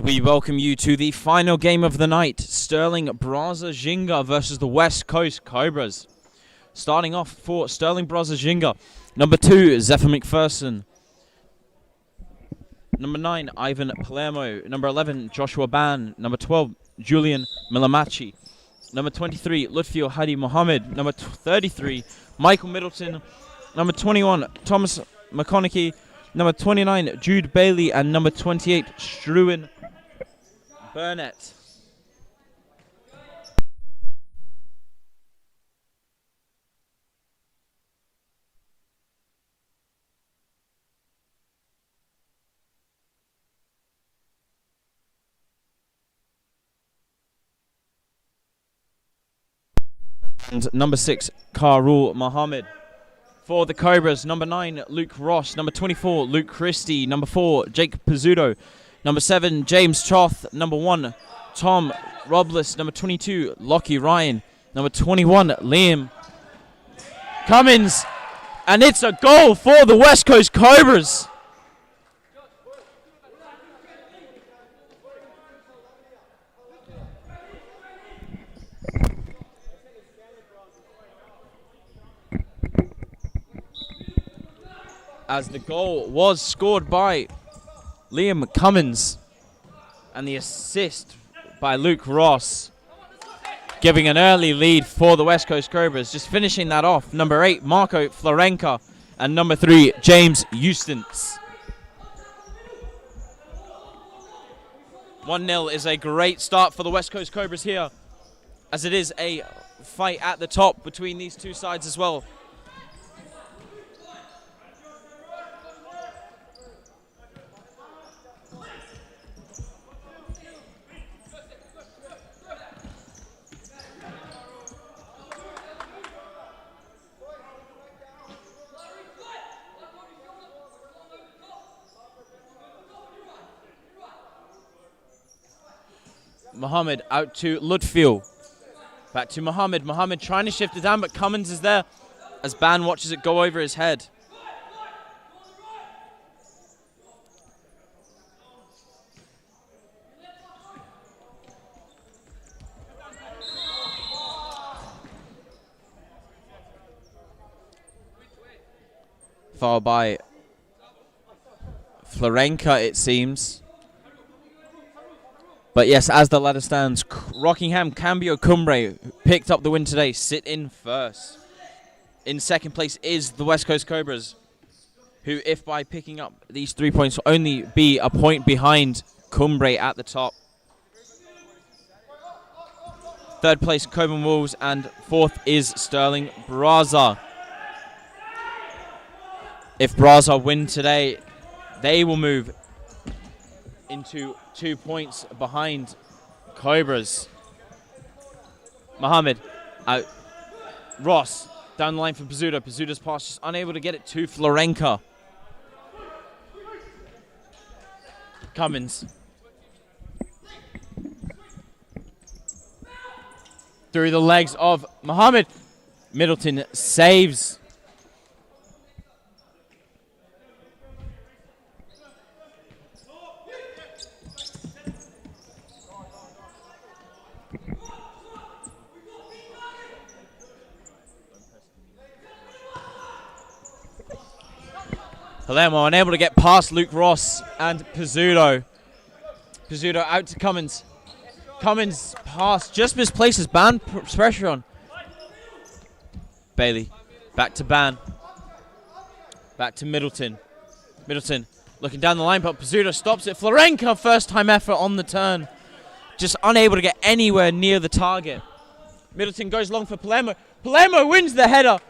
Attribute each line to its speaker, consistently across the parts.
Speaker 1: We welcome you to the final game of the night. Stirling Braza Ginga versus the West Coast Cobras. Starting off for Stirling Braza Ginga. Number 2, Zephyr McPherson. Number 9, Ivan Palermo. Number 11, Joshua Ban. Number 12, Julian Milamachi. Number 23, Lutfio Hadi Mohammed. Number 33, Michael Middleton. Number 21, Thomas McConaughey. Number 29, Jude Bailey. And number 28, Struan Burnett. And number 6, Karul Mohammed. For the Cobras, number 9, Luke Ross. Number 24, Luke Christie. Number 4, Jake Pizzuto. Number 7, James Troth. Number 1, Tom Robles. Number 22, Lockie Ryan. Number 21, Liam Cummins. And it's a goal for the West Coast Cobras. As the goal was scored by Liam Cummins, and the assist by Luke Ross, giving an early lead for the West Coast Cobras. Just finishing that off, number 8, Marco Florenka, and number 3, James Eustace. 1-0 is a great start for the West Coast Cobras here, as it is a fight at the top between these two sides as well. Mohammed out to Ludfield. Back to Mohammed. Mohammed trying to shift it down, but Cummins is there as Ban watches it go over his head. Fouled by Florenka, it seems. But yes, as the ladder stands, Rockingham Cambio Cumbre picked up the win today, sit in first. In second place is the West Coast Cobras, who, if by picking up these 3 points, will only be a point behind Cumbre at the top. Third place, Coburn Wolves, and fourth is Stirling Braza. If Braza win today, they will move into 2 points behind Cobras. Mohammed out. Ross down the line for Pizzuto. Pizzuto's pass just unable to get it to Florenka. Cummins. Through the legs of Mohammed. Middleton saves. Palermo unable to get past Luke Ross and Pizzuto. Pizzuto out to Cummins. Cummins pass just misplaces Ban, puts pressure on. Bailey back to Ban. Back to Middleton. Middleton looking down the line, but Pizzuto stops it. Florenka, first time effort on the turn. Just unable to get anywhere near the target. Middleton goes long for Palermo. Palermo wins the header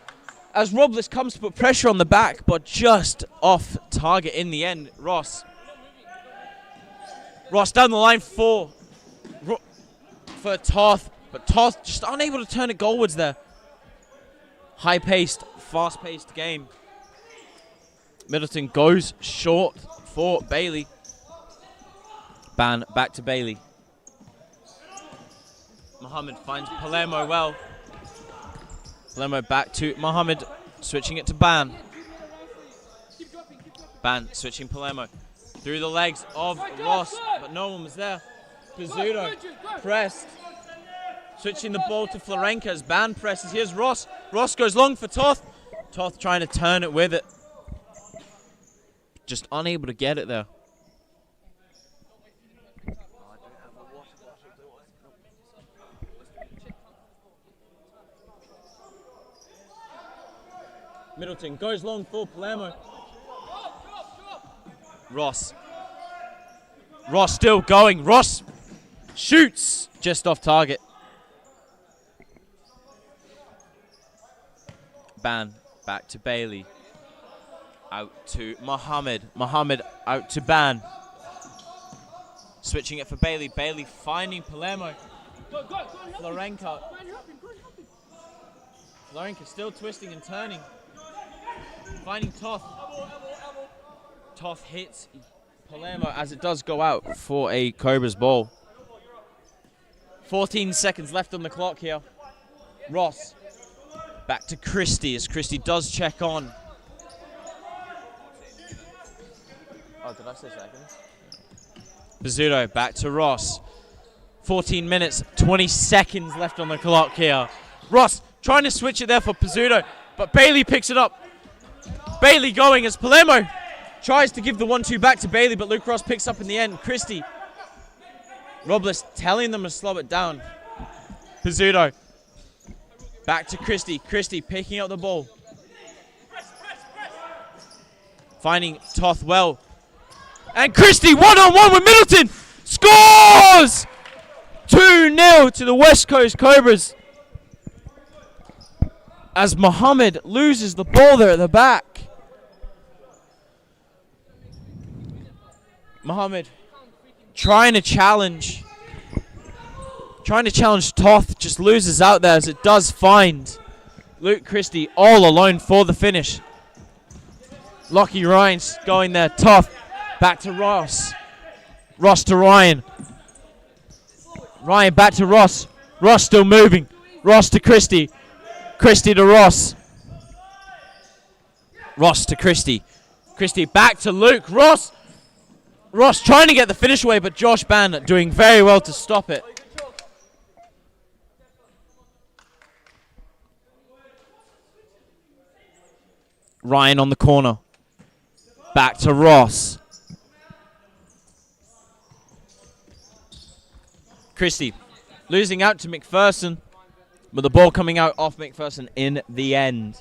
Speaker 1: as Robles comes to put pressure on the back, but just off target in the end. Ross down the line for Toth, but Toth just unable to turn it goalwards there. High-paced, fast-paced game. Middleton goes short for Bailey. Ban back to Bailey. Mohammed finds Palermo well. Palermo back to Mohammed, switching it to Ban. Ban switching Palermo. Through the legs of Ross, but no one was there. Pizzuto pressed. Switching the ball to Florenka as Ban presses. Here's Ross. Ross goes long for Toth. Toth trying to turn it with it. Just unable to get it there. Middleton goes long for Palermo. Ross. Ross still going. Ross shoots just off target. Ban back to Bailey. Out to Mohammed. Mohammed out to Ban. Switching it for Bailey. Bailey finding Palermo. Florenka. Florenka still twisting and turning. Finding Toth. Toth hits Palermo as it does go out for a Cobras ball. 14 seconds left on the clock here. Ross. Back to Christie as Christie does check on. Oh, did I say seconds? Pizzuto back to Ross. 14 minutes, 20 seconds left on the clock here. Ross trying to switch it there for Pizzuto, but Bailey picks it up. Bailey going as Palermo tries to give the 1-2 back to Bailey, but Luke Ross picks up in the end. Christie. Robles telling them to slow it down. Pizzuto. Back to Christie. Christie picking up the ball. Finding Toth well. And Christie one-on-one with Middleton. Scores! 2-0 to the West Coast Cobras. As Mohammed loses the ball there at the back. Mohammed trying to challenge. Trying to challenge Toth, just loses out there as it does find Luke Christie all alone for the finish. Lockie Ryan's going there. Toth back to Ross. Ross to Ryan. Ryan back to Ross. Ross still moving. Ross to Christie. Christie to Ross. Ross to Christie. Christie back to Luke. Ross. Ross trying to get the finish away, but Josh Ban doing very well to stop it. Ryan on the corner. Back to Ross. Christie losing out to McPherson, but the ball coming out off McPherson in the end.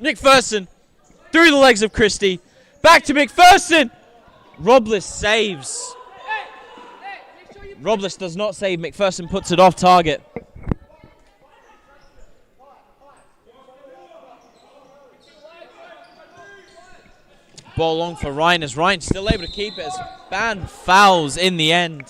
Speaker 1: McPherson through the legs of Christie. Back to McPherson. Robles saves. Robles does not save. McPherson puts it off target. Ball long for Ryan as Ryan still able to keep it as Ban fouls in the end.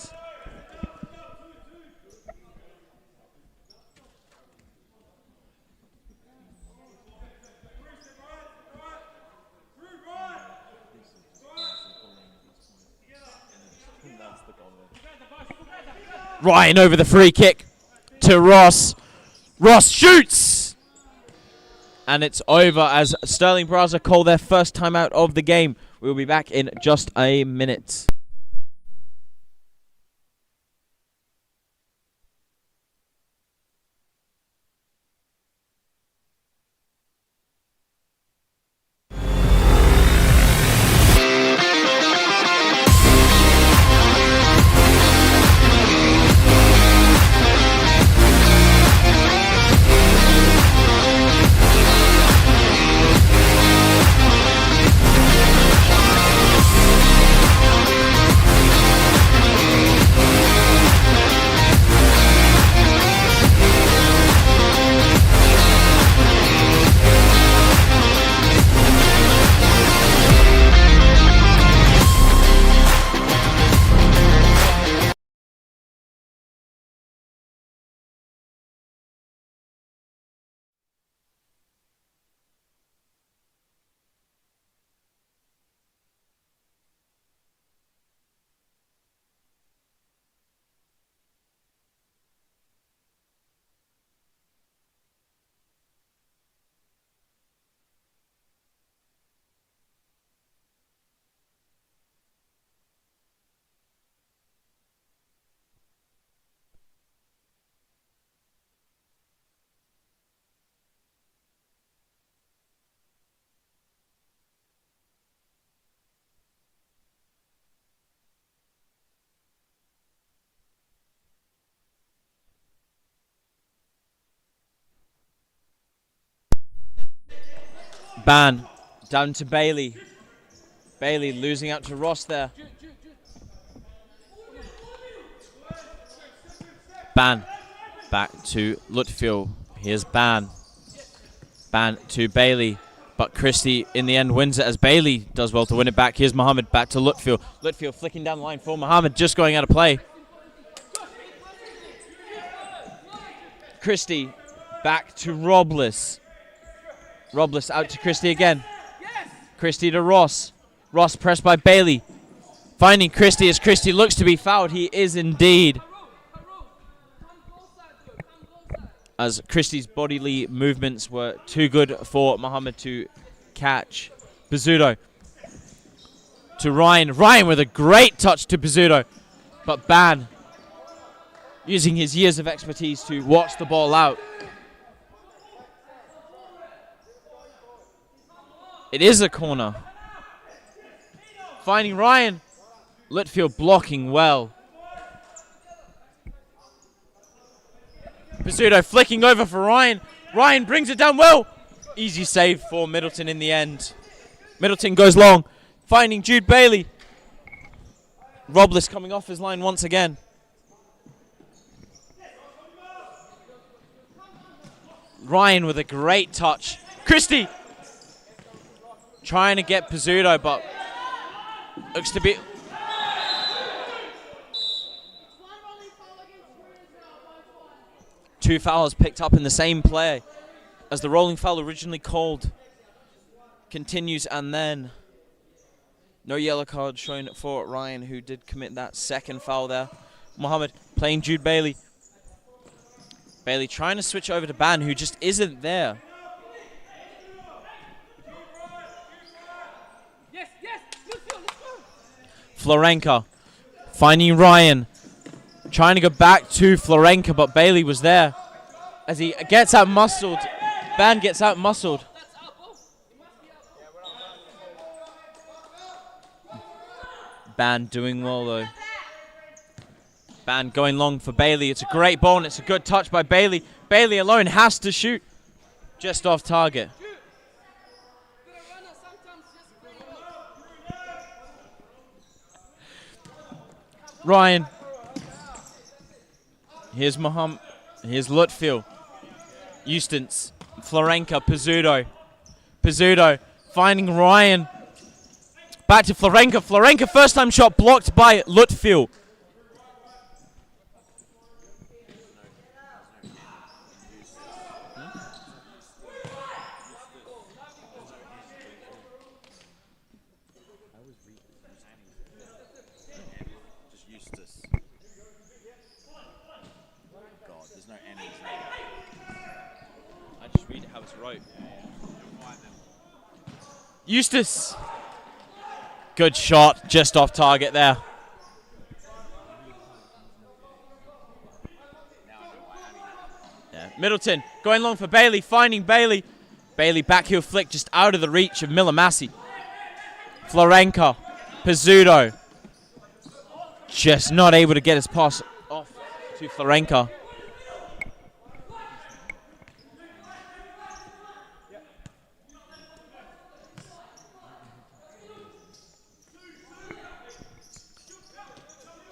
Speaker 1: Ryan over the free kick to Ross. Ross shoots! And it's over as Stirling Braza call their first timeout of the game. We'll be back in just a minute. Ban down to Bailey. Bailey losing out to Ross there. Ban back to Lutfield. Here's Ban. Ban to Bailey. But Christie in the end wins it as Bailey does well to win it back. Here's Mohammed back to Lutfield. Lutfield flicking down the line for Mohammed, just going out of play. Christie back to Robles. Robles out to Christie again. Christie to Ross. Ross pressed by Bailey. Finding Christie as Christie looks to be fouled. He is indeed. As Christie's bodily movements were too good for Mohammed to catch. Pizzuto to Ryan. Ryan with a great touch to Pizzuto. But Ban using his years of expertise to watch the ball out. It is a corner. Finding Ryan. Lutfield blocking well. Pizzuto flicking over for Ryan. Ryan brings it down well. Easy save for Middleton in the end. Middleton goes long. Finding Jude Bailey. Robles coming off his line once again. Ryan with a great touch. Christie trying to get Pizzuto, but looks to be... Two fouls picked up in the same play as the rolling foul originally called continues, and then no yellow card shown for Ryan, who did commit that second foul there. Mohammed playing Jude Bailey. Bailey trying to switch over to Ban, who just isn't there. Florenka finding Ryan. Trying to go back to Florenka, but Bailey was there. As he gets out muscled. Ban gets out muscled. Ban doing well though. Ban going long for Bailey. It's a great ball and it's a good touch by Bailey. Bailey alone has to shoot. Just off target. Ryan. Here's Mohammed. Here's Lutfield. Eustace. Florenka. Pizzuto. Pizzuto finding Ryan. Back to Florenka. Florenka first time shot blocked by Lutfield. Eustace. Good shot, just off target there. Yeah. Middleton going long for Bailey, finding Bailey. Bailey backheel flick just out of the reach of Milamasi. Florenka, Pizzuto. Just not able to get his pass off to Florenka.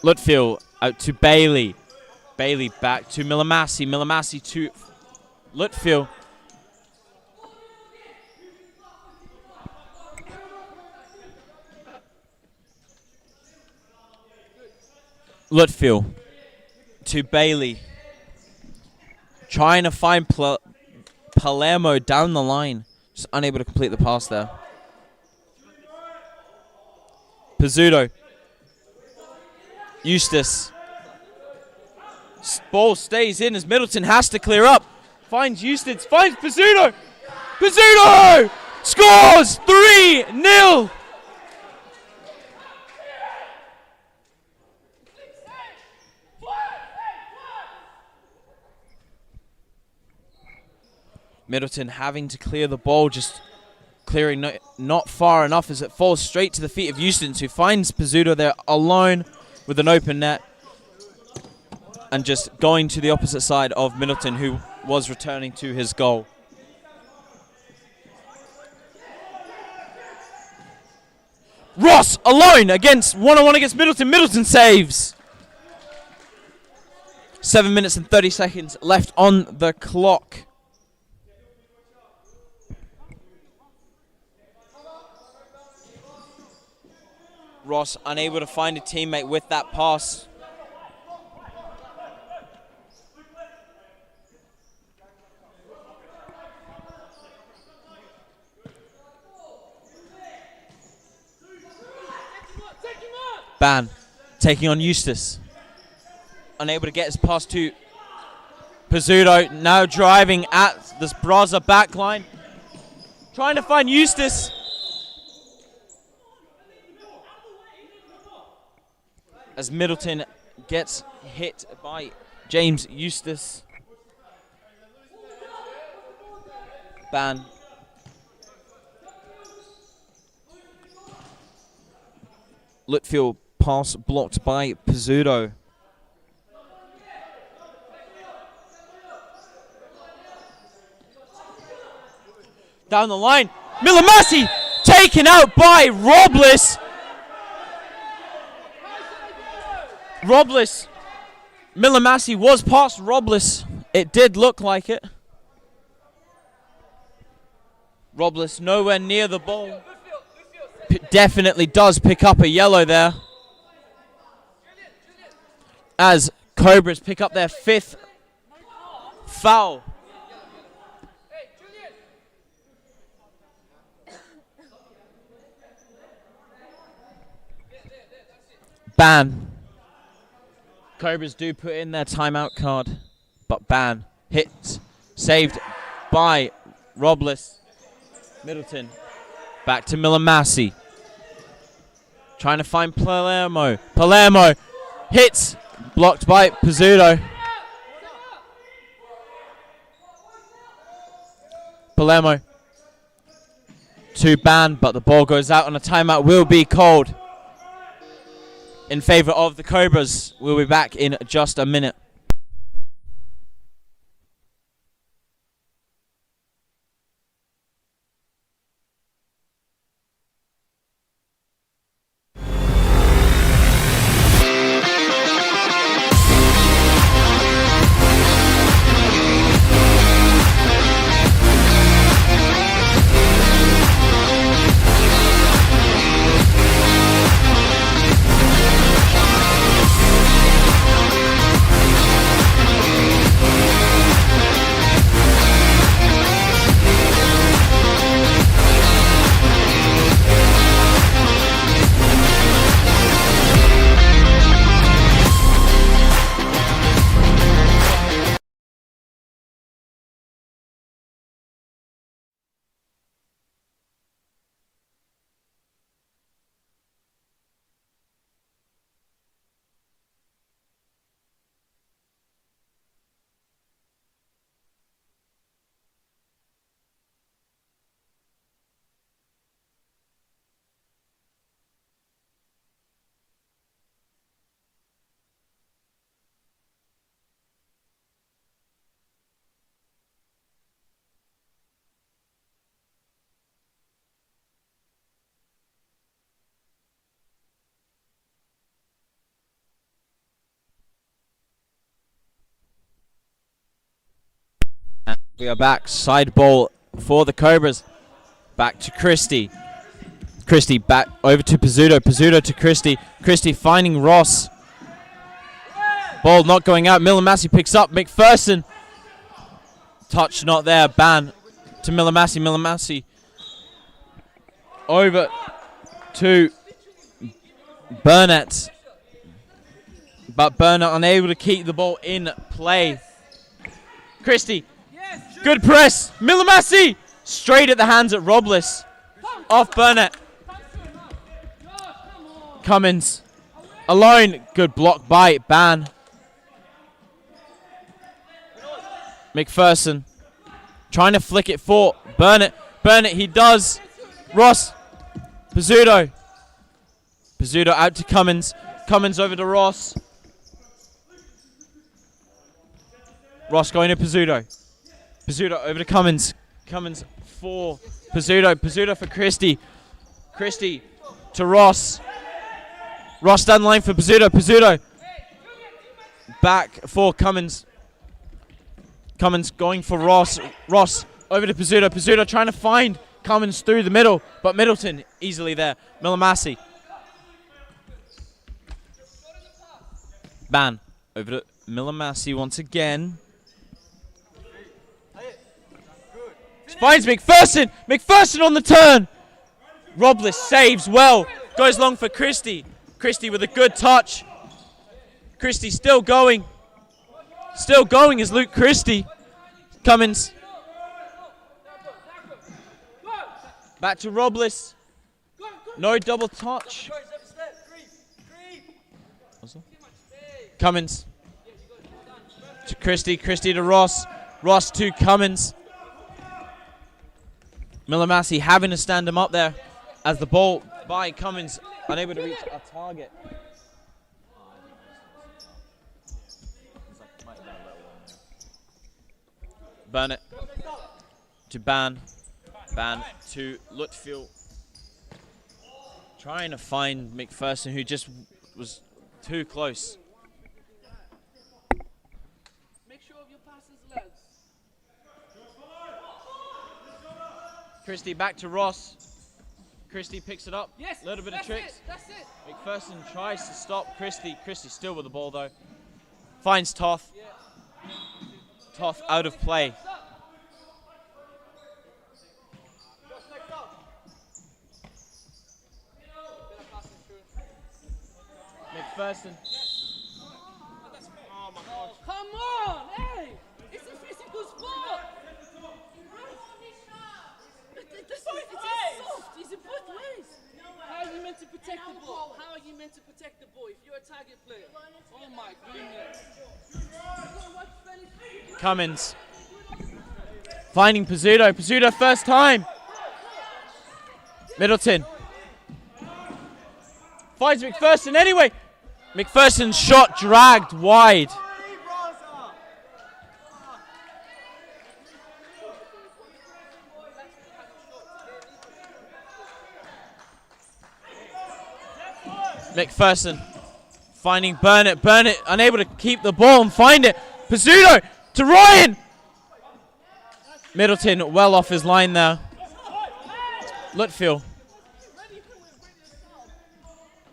Speaker 1: Lutfield out to Bailey. Bailey back to Milamasi. Milamasi to Lutfield. Lutfield to Bailey. Trying to find Palermo down the line. Just unable to complete the pass there. Pizzuto. Eustace. Ball stays in as Middleton has to clear up. Finds Eustace. Finds Pizzuto. Pizzuto scores 3-0. Middleton having to clear the ball, just clearing not far enough as it falls straight to the feet of Eustace, who finds Pizzuto there alone with an open net, and just going to the opposite side of Middleton, who was returning to his goal. Ross alone against one-on-one against Middleton. Middleton saves. 7 minutes and 30 seconds left on the clock. Ross unable to find a teammate with that pass. Ban taking on Eustace. Unable to get his pass to Pizzuto. Now driving at this Braza backline. Trying to find Eustace. As Middleton gets hit by James Eustace. Ban. Litfield pass blocked by Pizzuto. Down the line, Milamasi taken out by Robles. Milamasi was past Robles. It did look like it. Robles nowhere near the ball. Definitely does pick up a yellow there. As Cobras pick up their 5th foul. Ban. Cobras do put in their timeout card, but ban. Hit. Saved by Robles. Middleton. Back to Milamasi. Trying to find Palermo. Palermo hits. Blocked by Pizzuto. Palermo to ban, but the ball goes out and a timeout will be called in favor of the Cobras. We'll be back in just a minute. We are back. Side ball for the Cobras. Back to Christie. Christie back over to Pizzuto. Pizzuto to Christie. Christie finding Ross. Ball not going out. Milamasi picks up. McPherson. Touch not there. Ban to Milamasi. Milamasi over to Burnett. But Burnett unable to keep the ball in play. Christie. Good press. Milamasi straight at the hands at Robles. Off Burnett. Cummins alone. Good block by Ban. McPherson trying to flick it for Burnett. Burnett, he does. Ross. Pizzuto. Pizzuto out to Cummins. Cummins over to Ross. Ross going to Pizzuto. Pizzuto over to Cummins. Cummins for Pizzuto. Pizzuto for Christie. Christie to Ross. Ross down the line for Pizzuto. Pizzuto back for Cummins. Cummins going for Ross. Ross over to Pizzuto. Pizzuto trying to find Cummins through the middle, but Middleton easily there. Milamasi. Ban over to Milamasi once again. Finds McPherson. McPherson on the turn. Robles saves well. Goes long for Christie. Christie with a good touch. Christie still going. Still going is Luke Christie. Cummins. Back to Robles. No double touch. Cummins. To Christie. Christie to Ross. Ross to Cummins. Milamasi having to stand him up there as the ball by Cummins unable to reach a target. Burnett to Ban. Ban to Lutfield. Trying to find McPherson, who just was too close.
Speaker 2: Make sure of your passes' legs.
Speaker 1: Christie back to Ross. Christie picks it up.
Speaker 2: Yes,
Speaker 1: little bit of tricks.
Speaker 2: That's it.
Speaker 1: McPherson tries to stop Christie. Christie still with the ball though. Finds Toth.
Speaker 2: Yeah.
Speaker 1: Toth out of play. McPherson.
Speaker 2: Oh my gosh. Come on, hey! It's a physical sport! It's soft, it's in both ways. How are you meant to protect the ball? How are you meant to protect the ball if you're a target player? Oh my goodness.
Speaker 1: Cummins. Finding Pizzuto. Pizzuto first time. Middleton. Finds McPherson anyway. McPherson's shot dragged wide. McPherson finding Burnett. Burnett unable to keep the ball and find it. Pizzuto to Ryan. Middleton well off his line there. Lutfield.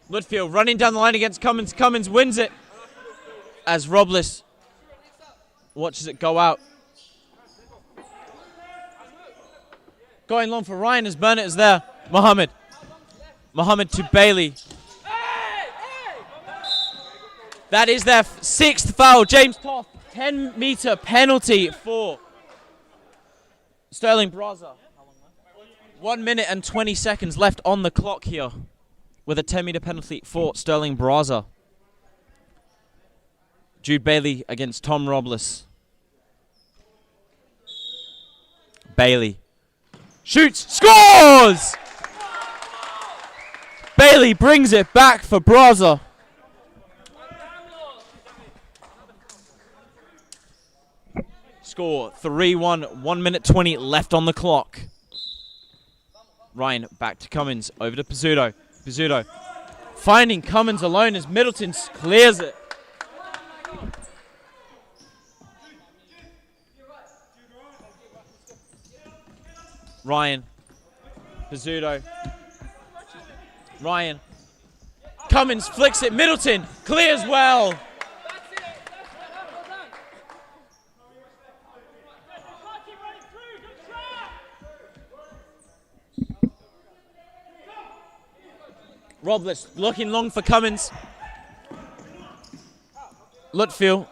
Speaker 1: Lutfield running down the line against Cummins. Cummins wins it as Robles watches it go out. Going long for Ryan as Burnett is there. Mohammed. Mohammed to Bailey. That is their sixth foul. James Toth, 10-meter penalty for Stirling Braza. 1 minute and 20 seconds left on the clock here with a 10-meter penalty for Stirling Braza. Jude Bailey against Tom Robles. Bailey shoots, scores! Bailey brings it back for Braza. Score 3-1, 1 minute 20 left on the clock. Ryan back to Cummins, over to Pizzuto. Pizzuto finding Cummins alone as Middleton clears it. Ryan, Pizzuto, Ryan, Cummins flicks it, Middleton clears well. Robles looking long for Cummins. Lutfield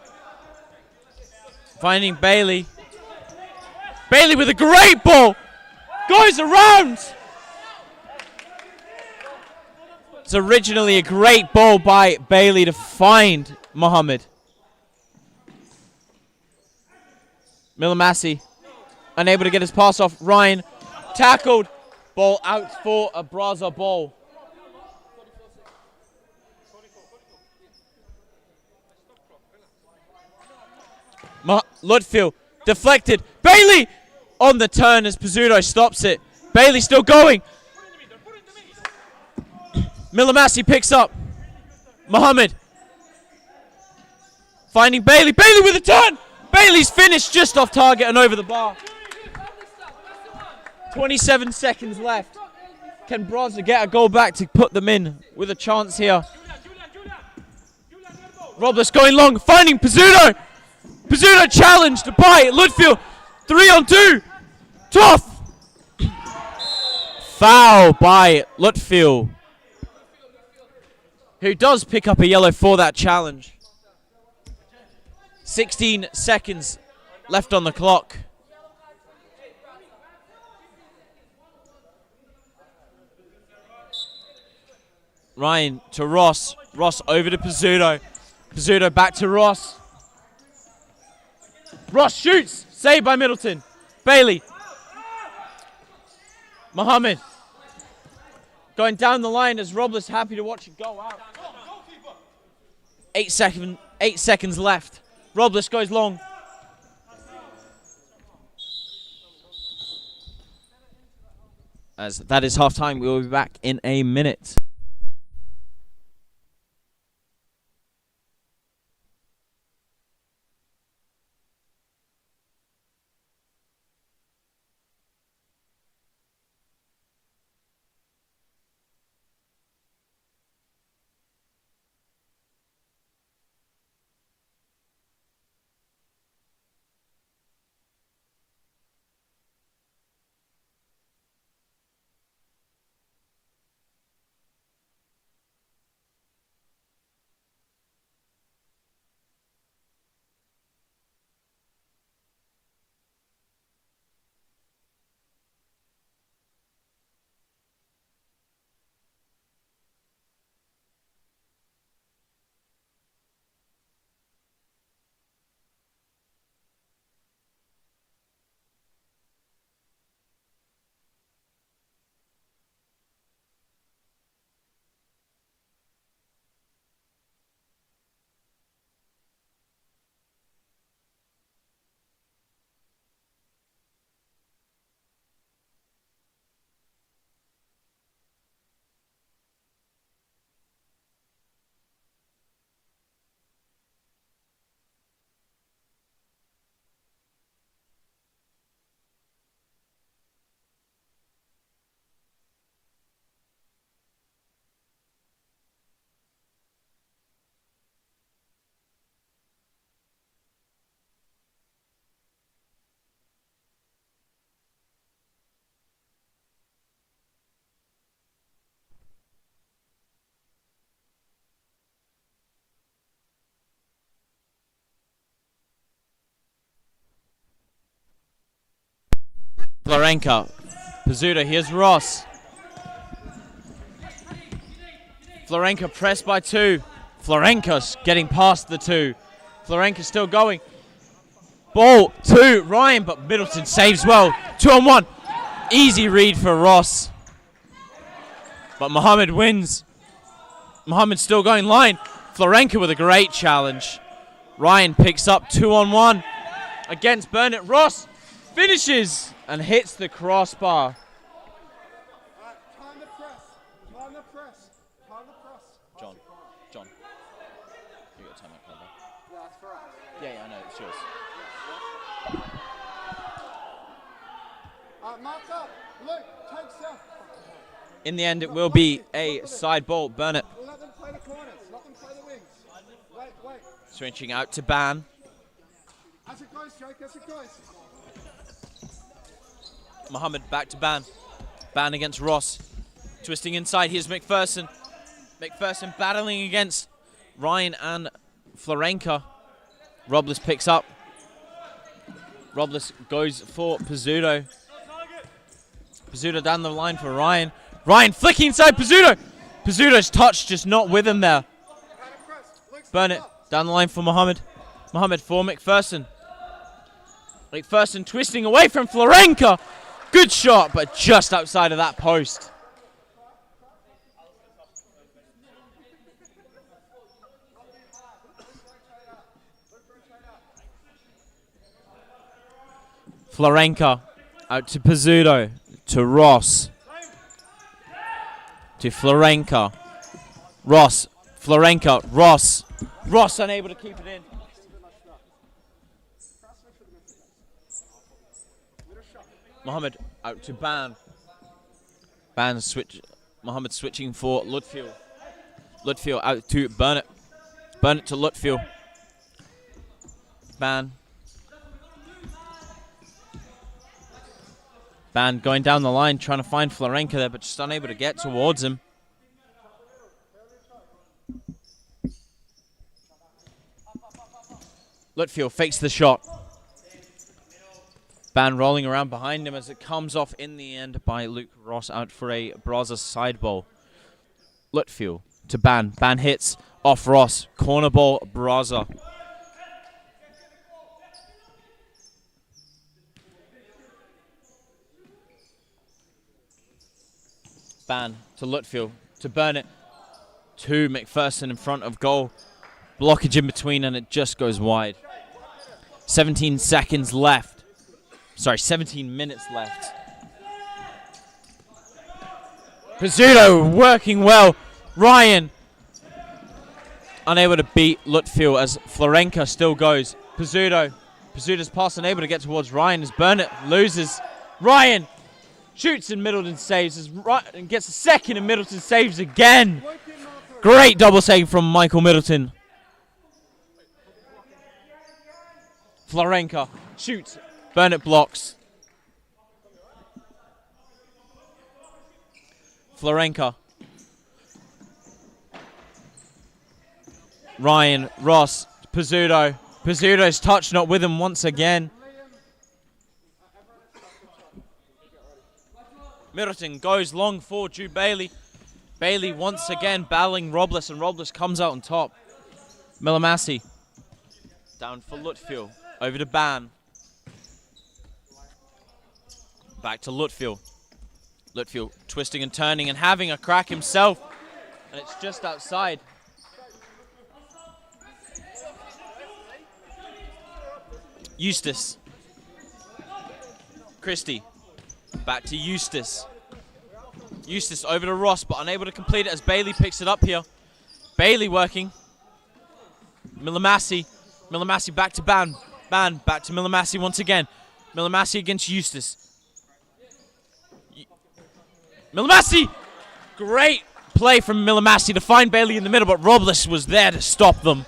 Speaker 1: finding Bailey. Bailey with a great ball. Goes around. It's originally a great ball by Bailey to find Mohammed. Milamasi unable to get his pass off. Ryan tackled. Ball out for a Braza ball. Lutfield deflected. Bailey on the turn as Pizzuto stops it. Bailey still going. Milamasi picks up. Mohammed. Finding Bailey. Bailey with a turn. Bailey's finished just off target and over the bar. 27 seconds left. Can Braza get a goal back to put them in with a chance here? Robles going long, finding Pizzuto. Pizzuto challenged by Ludfield. 3-on-2. Toth. Foul by Lutfield, who does pick up a yellow for that challenge. 16 seconds left on the clock. Ryan to Ross. Ross over to Pizzuto. Pizzuto back to Ross. Ross shoots. Saved by Middleton. Bailey. Mohammed. Going down the line as Robles happy to watch it go out. 8 seconds left. Robles goes long. As that is half time, we will be back in a minute. Florenka. Pizzuto, here's Ross. Florenka pressed by 2. Florenka's getting past the 2. Florenka still going. Ball to Ryan, but Middleton saves well. 2-on-1. Easy read for Ross. But Mohammed wins. Mohammed still going line. Florenka with a great challenge. Ryan picks up 2-on-1 against Burnett. Ross finishes and hits the crossbar. John. You got time out, Calder.
Speaker 3: Yeah, that's for us.
Speaker 1: Yeah, I know, it's yours.
Speaker 3: Mark up. Luke, take self.
Speaker 1: In the end, it will be a side ball. Burnett
Speaker 3: Let them play the corners. Let them play the wings. Wait.
Speaker 1: switching out to Ban.
Speaker 3: As it goes, Jake, as it goes.
Speaker 1: Mohammed back to Ban. Ban against Ross. Twisting inside, here's McPherson. McPherson battling against Ryan and Florenka. Robles picks up. Robles goes for Pizzuto. Pizzuto down the line for Ryan. Ryan flicking inside Pizzuto. Pizzuto's touch just not with him there. Burnett down the line for Mohammed. Mohammed for McPherson. McPherson twisting away from Florenka. Good shot, but just outside of that post. Florenka out to Pizzuto, to Ross, to Florenka. Ross. Florenka. Ross. Ross unable to keep it in. Mohammed out to Ban. Ban switch. Mohammed switching for Lutfield. Lutfield out to Burnett. Burnett to Lutfield. Ban. Ban going down the line, trying to find Florenka there, but just unable to get towards him. Lutfield fakes the shot. Ban rolling around behind him as it comes off in the end by Luke Ross out for a Braza side ball. Lutfield to Ban. Ban hits off Ross. Corner ball, Braza. Ban to Lutfield, to Burnett, to McPherson in front of goal. Blockage in between and it just goes wide. 17 seconds left. Sorry, 17 minutes left. Pizzuto working well. Ryan unable to beat Lutfield as Florenka still goes. Pizzuto's pass unable to get towards Ryan as Burnett loses. Ryan shoots and Middleton saves and gets a second and Middleton saves again. Great double save from Michael Middleton. Florenka shoots. Burnett blocks. Florenka. Ryan, Ross, Pizzuto. Pizzuto's touch not with him once again. Middleton goes long for Jude Bailey. Bailey once again battling Robles, and Robles comes out on top. Milamasi down for Lutfield. Over to Ban. Back to Lutfield. Lutfield twisting and turning and having a crack himself. And it's just outside. Eustace. Christie. Back to Eustace. Eustace over to Ross, but unable to complete it as Bailey picks it up here. Bailey working. Milamasi. Milamasi back to Ban. Ban back to Milamasi once again. Milamasi against Eustace. Milamasi! Great play from Milamasi to find Bailey in the middle, but Robles was there to stop them.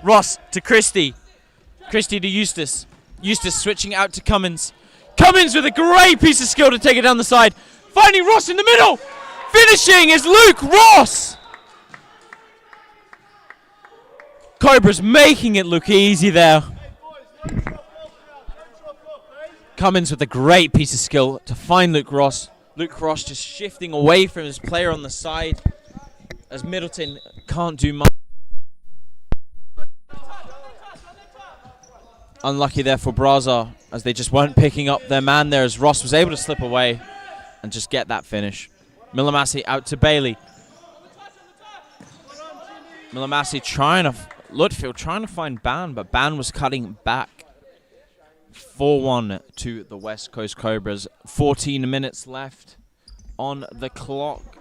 Speaker 1: Ross to Christie. Christie to Eustace. Eustace switching out to Cummins. Cummins with a great piece of skill to take it down the side. Finding Ross in the middle. Finishing is Luke Ross. Cobras making it look easy there. Cummins with a great piece of skill to find Luke Ross. Luke Ross just shifting away from his player on the side as Middleton can't do much. Unlucky there for Braza as they just weren't picking up their man there as Ross was able to slip away and just get that finish. Milamasi out to Bailey. Milamasi Lutfield trying to find Ban, but Ban was cutting back. 4-1 to the West Coast Cobras. 14 minutes left on the clock.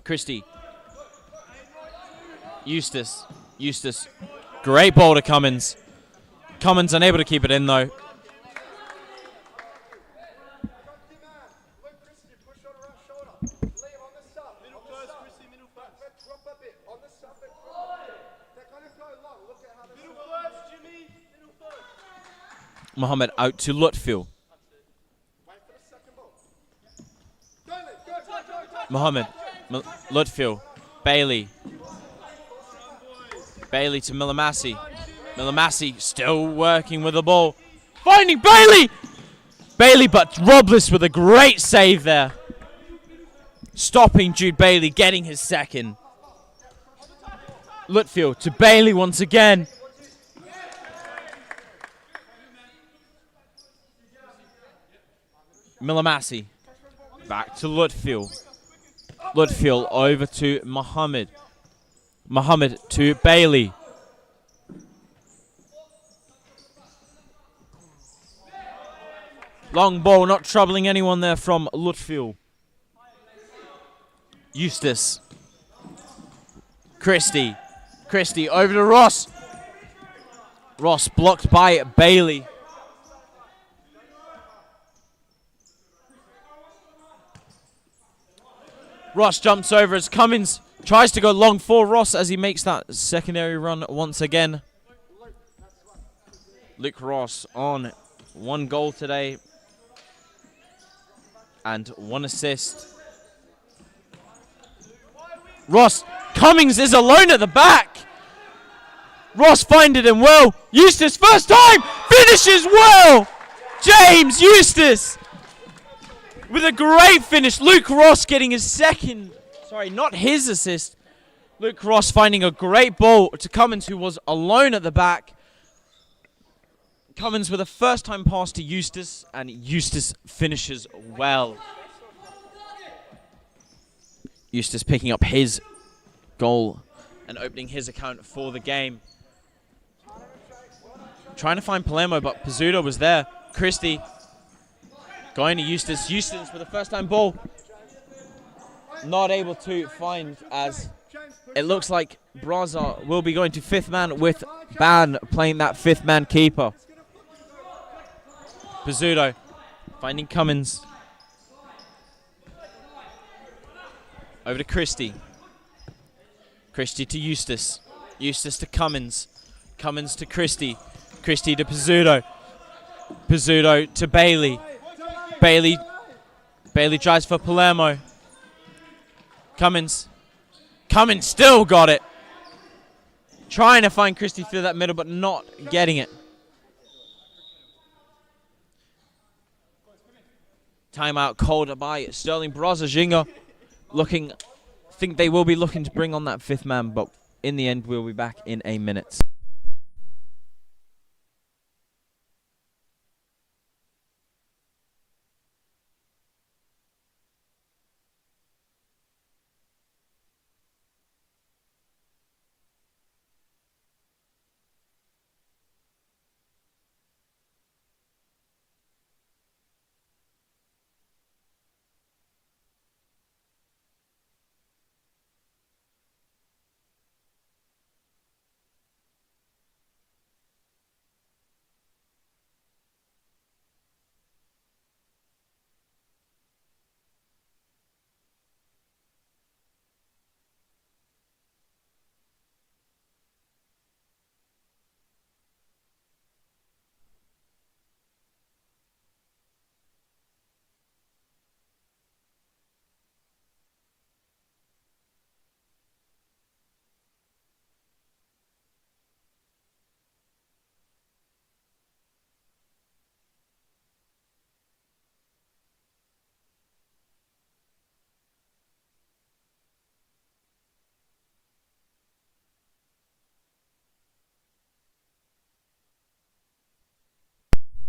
Speaker 1: Christie. Eustace. Great ball to Cummins. Cummins unable to keep it in though. Mohammed out to Lutfield. Mohammed, Lutfield, Bailey. Bailey to Milamasi. Milamasi still working with the ball. Finding Bailey! Bailey, but Robles with a great save there. Stopping Jude Bailey, getting his second. Lutfield to Bailey once again. Milamasi. Back to Lutfield. Lutfield over to Mohammed. Mohammed to Bailey. Long ball, not troubling anyone there from Lutfield. Eustace. Christie. Christie over to Ross. Ross blocked by Bailey. Ross jumps over as Cummins tries to go long for Ross as he makes that secondary run once again. Luke Ross on 1 goal today and 1 assist. Ross, Cummings is alone at the back. Ross finding him well. Eustace, first time, finishes well. James Eustace with a great finish. Luke Ross getting his second, sorry, not his assist. Luke Ross finding a great ball to Cummins, who was alone at the back. Cummins with a first time pass to Eustace, and Eustace finishes well. Eustace picking up his goal and opening his account for the game. Trying to find Palermo, but Pizzuto was there. Christie going to Eustace. Eustace with a first time ball. Not able to find, as it looks like Braza will be going to 5th man with Ban playing that 5th man keeper. Pizzuto finding Cummins. Over to Christie. Christie to Eustace. Eustace to Cummins. Cummins to Christie. Christie to Pizzuto. Pizzuto to Bailey. Bailey drives for Palermo. Cummins. Cummins still got it. Trying to find Christie through that middle, but not getting it. Timeout called by Stirling. Braza Ginga looking, think they will be looking to bring on that 5th man, but in the end we'll be back in a minute.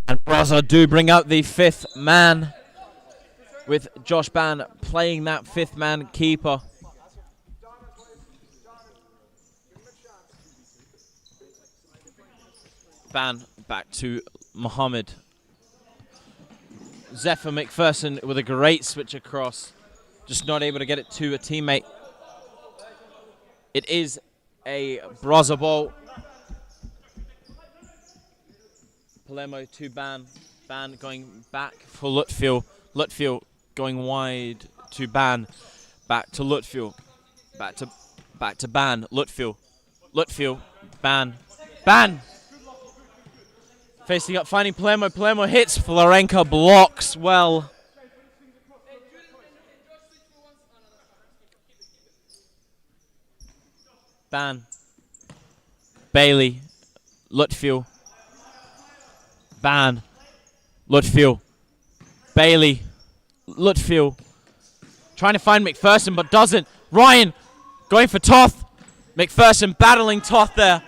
Speaker 1: And Braza do bring out the 5th man, with Josh Ban playing that 5th man keeper. Ban back to Mohammed. Zephyr McPherson with a great switch across. Just not able to get it to a teammate. It is a Braza ball. Palermo to Ban. Ban going back for Lutfield. Lutfield going wide to Ban. Back to Lutfield. Back to Ban. Lutfield. Lutfield. Ban. Ban! Facing up, finding Palermo. Palermo hits. Florenka blocks well. Ban. Bailey. Lutfield. Ban. Lutfield. Bailey. Lutfield. Trying to find McPherson, but doesn't. Ryan going for Toth. McPherson battling Toth there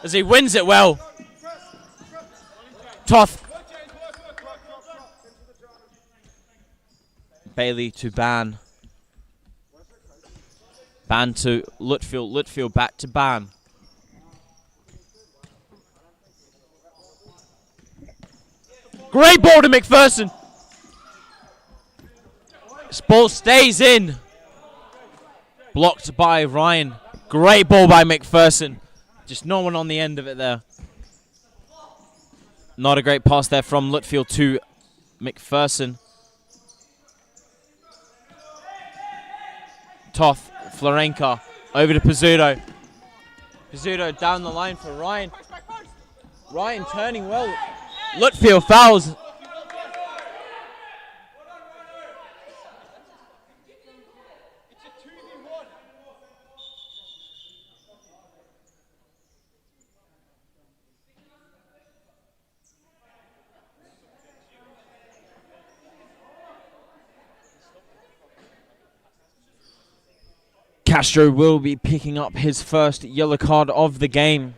Speaker 1: as he wins it well. Toth. Bailey to Ban. Ban to Lutfield. Lutfield back to Ban. Great ball to McPherson. This ball stays in. Blocked by Ryan. Great ball by McPherson. Just no one on the end of it there. Not a great pass there from Lutfield to McPherson. Toth, Florenka, over to Pizzuto. Pizzuto down the line for Ryan. Ryan turning well. Lutfield fouls. Castro will be picking up his first yellow card of the game.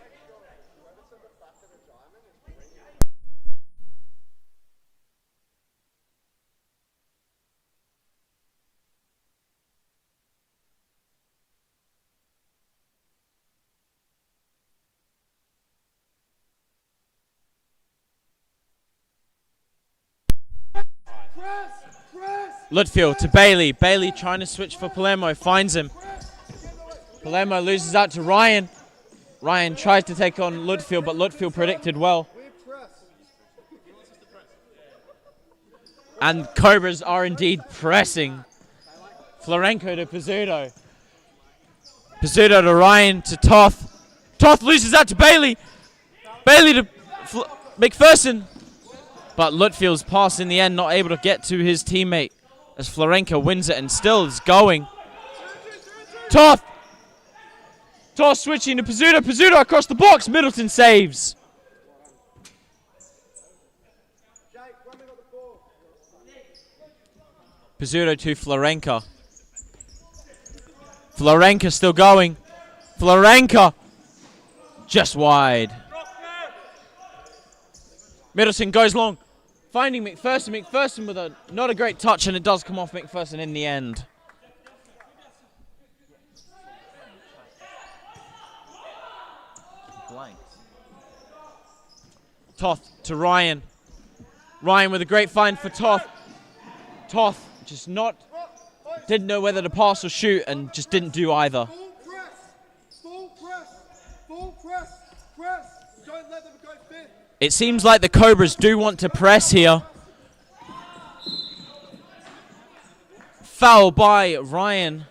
Speaker 1: Lutfield to Bailey. Bailey trying to switch for Palermo. Finds him. Palermo loses out to Ryan. Ryan tries to take on Lutfield, but Lutfield predicted well. And Cobras are indeed pressing. Florenko to Pizzuto. Pizzuto to Ryan to Toth. Toth loses out to Bailey. Bailey to McPherson. But Lutfield's pass in the end not able to get to his teammate as Florenko wins it and still is going. Toth. Toss switching to Pizzuto. Pizzuto across the box. Middleton saves. Pizzuto to Florenka. Florenka still going. Florenka just wide. Middleton goes long. Finding McPherson. McPherson with not a great touch, and it does come off McPherson in the end. Toth to Ryan. Ryan with a great find for Toth. Toth just didn't know whether to pass or shoot and just didn't do either.
Speaker 3: Full press. Don't let them go fifth.
Speaker 1: It seems like the Cobras do want to press here. Foul by Ryan.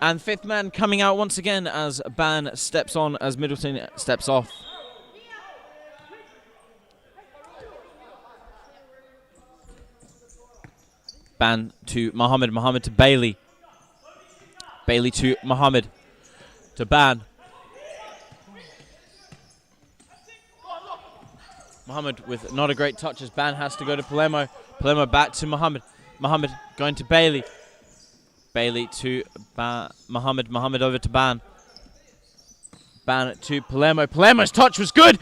Speaker 1: And fifth man coming out once again as Ban steps on, as Middleton steps off. Ban to Mohammed. Mohammed to Bailey. Bailey to Mohammed. To Ban. Mohammed with not a great touch as Ban has to go to Palermo. Palermo back to Mohammed. Mohammed going to Bailey. Bailey to Mohammed. Mohammed over to Ban. Ban to Palermo. Palermo's touch was good.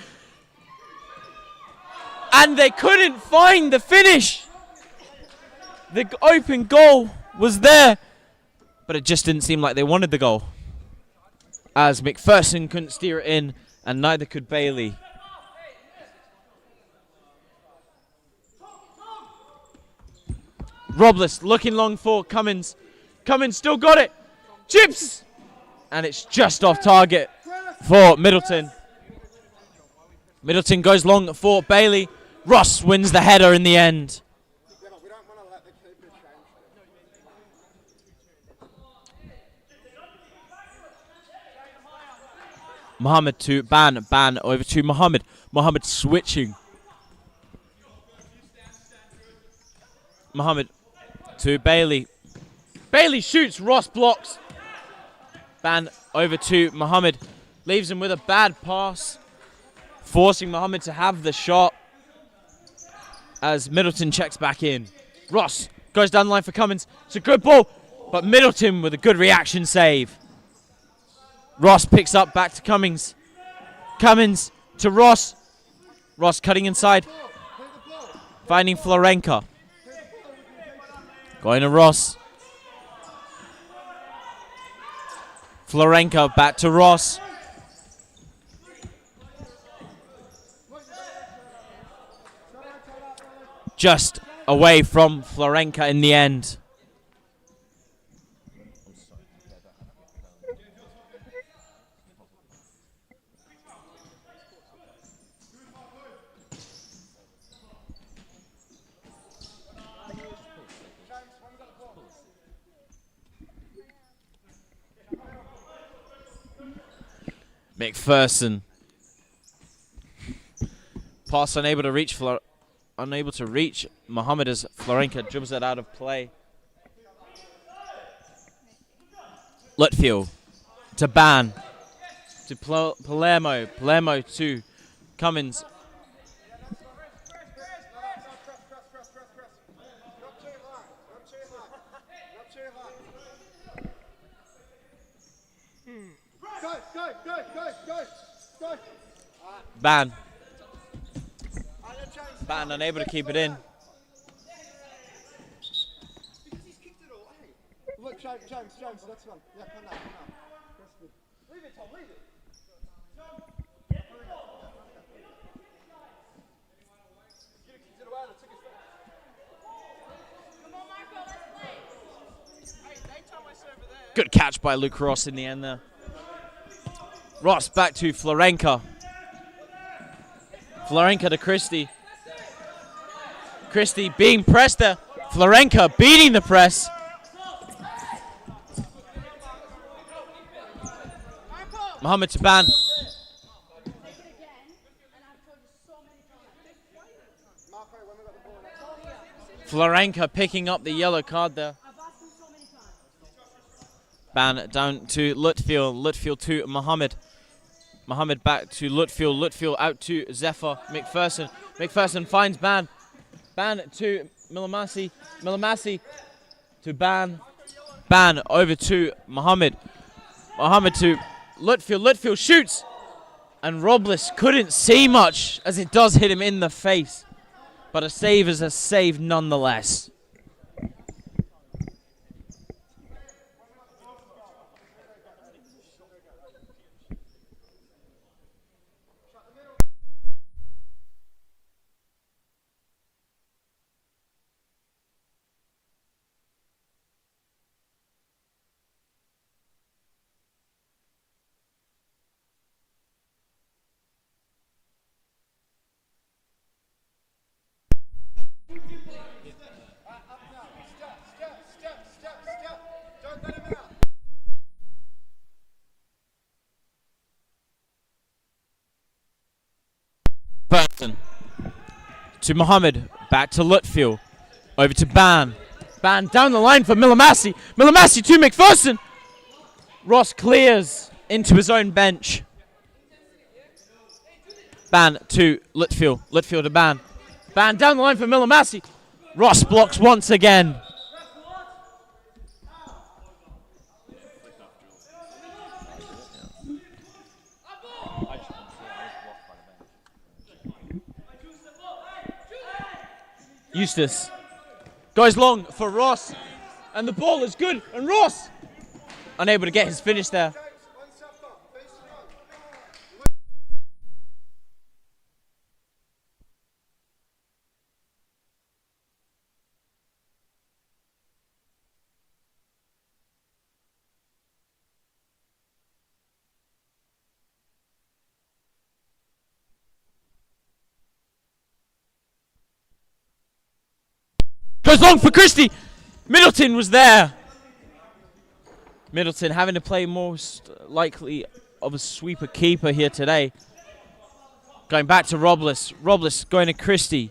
Speaker 1: And they couldn't find the finish. The open goal was there. But it just didn't seem like they wanted the goal. As McPherson couldn't steer it in. And neither could Bailey. Robles looking long for Cummins. Cummins still got it. Chips! And it's just off target for Middleton. Middleton goes long for Bailey. Ross wins the header in the end. Mohammed to Ban. Ban over to Mohammed. Mohammed switching. Mohammed to Bailey. Bailey shoots. Ross blocks. Ban over to Mohammed. Leaves him with a bad pass. Forcing Mohammed to have the shot. As Middleton checks back in. Ross goes down the line for Cummins. It's a good ball. But Middleton with a good reaction save. Ross picks up back to Cummins. Cummins to Ross. Ross cutting inside. Finding Florenka. Going to Ross. Florenka back to Ross. Just away from Florenka in the end. McPherson. Pass unable to reach. Unable to reach. Mohammed as Florenka dribbles it out of play. Lutfield to Ban. To Palermo. Palermo to Cummins. Ban. Ban unable to keep it in.
Speaker 3: Look, James, next one. Yeah, come now. That's good. Leave it, Tom, leave it.
Speaker 1: Good catch by Luke Ross in the end there. Ross back to Florenka. Florenka to Christie. Christie being pressed there. Florenka beating the press. Mohammed to Ban. Florenka picking up the yellow card there. Ban down to Lutfield. Lutfield to Mohammed. Mohammed back to Lutfield. Lutfield out to Zephyr. McPherson. McPherson finds Ban. Ban to Milamasi. Milamasi to Ban. Ban over to Mohammed. Mohammed to Lutfield. Lutfield shoots. And Robles couldn't see much as it does hit him in the face. But a save is a save nonetheless. Burton to Mohammed, back to Lutfield, over to Ban. Ban down the line for Milamasi. Milamasi to McPherson. Ross clears into his own bench. Ban to Lutfield. Lutfield to Ban. Ban down the line for Milamasi. Ross blocks once again. Eustace goes long for Ross, and the ball is good, and Ross unable to get his finish there. Goes long for Christie. Middleton was there. Middleton having to play most likely of a sweeper keeper here today. Going back to Robles. Robles going to Christie.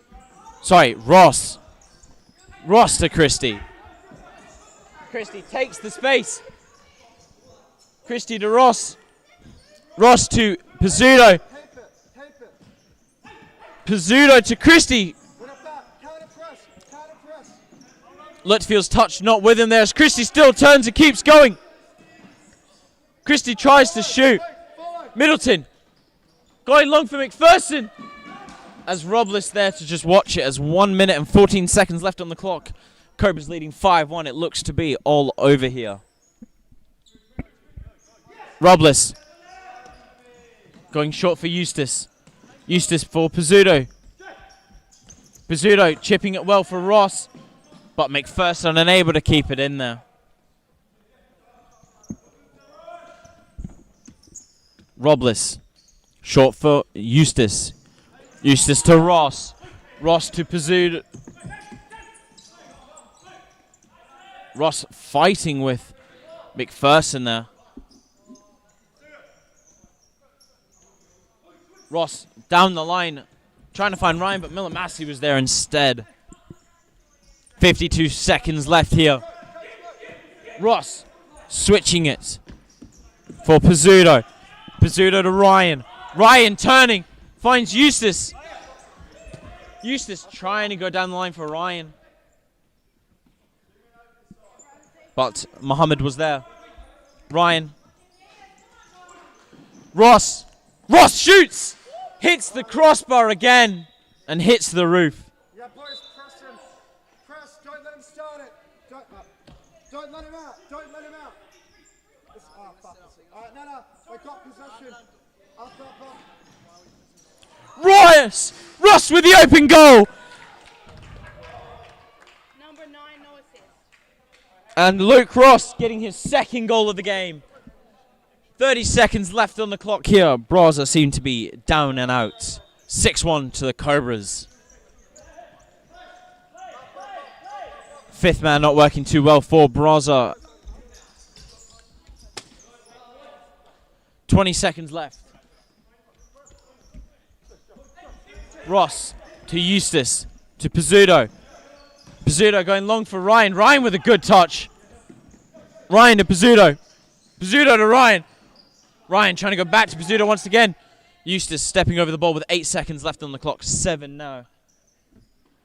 Speaker 1: Sorry, Ross. Ross to Christie. Christie takes the space. Christie to Ross. Ross to Pizzuto. Pizzuto to Christie. Lutfield's touch not with him there as Christie still turns and keeps going. Christie tries to shoot. Middleton going long for McPherson. As Robles there to just watch it as 1 minute and 14 seconds left on the clock. Cobras leading 5-1. It looks to be all over here. Robles going short for Eustace. Eustace for Pizzuto. Pizzuto chipping it well for Ross. But McPherson unable to keep it in there. Robles. Short for Eustace. Eustace to Ross. Ross to Pizzuto. Ross fighting with McPherson there. Ross down the line, trying to find Ryan, but Milamasi was there instead. 52 seconds left here. Ross switching it for Pizzuto. Pizzuto to Ryan. Ryan turning, finds Eustace. Eustace trying to go down the line for Ryan. But Mohammed was there. Ryan. Ross. Ross shoots! Hits the crossbar again and hits the roof.
Speaker 3: Yeah, boys, press him. Press, don't let him start it. Don't let him out. Don't let him out. Fuck. Alright, no. I got possession. Up.
Speaker 1: Ross with the open goal.
Speaker 2: Number 9, no assist.
Speaker 1: And Luke Ross getting his second goal of the game. 30 seconds left on the clock here. Braza seem to be down and out. 6-1 to the Cobras. Fifth man not working too well for Braza. 20 seconds left. Ross to Eustace to Pizzuto. Pizzuto going long for Ryan. Ryan with a good touch. Ryan to Pizzuto. Pizzuto to Ryan. Ryan trying to go back to Pizzuto once again. Eustace stepping over the ball with 8 seconds left on the clock. 7 now.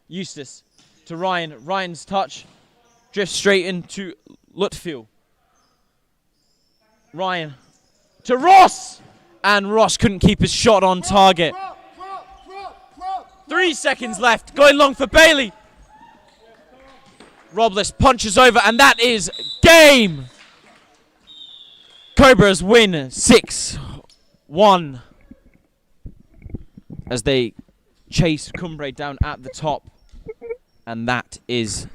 Speaker 1: Eustace to Ryan. Ryan's touch drifts straight into Lutfield. Ryan to Ross. And Ross couldn't keep his shot on target. 3 seconds left. Going long for Bailey. Robles punches over, and that is game. Cobras win 6-1 as they chase Cumbre down at the top. And that is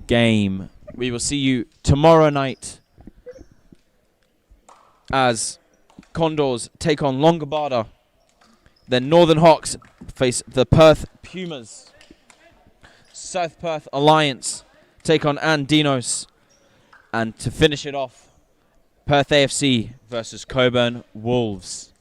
Speaker 1: game. We will see you tomorrow night as Condors take on Longobarda. Then Northern Hawks face the Perth Pumas. South Perth Alliance take on Andinos. And to finish it off, Perth AFC versus Coburn Wolves.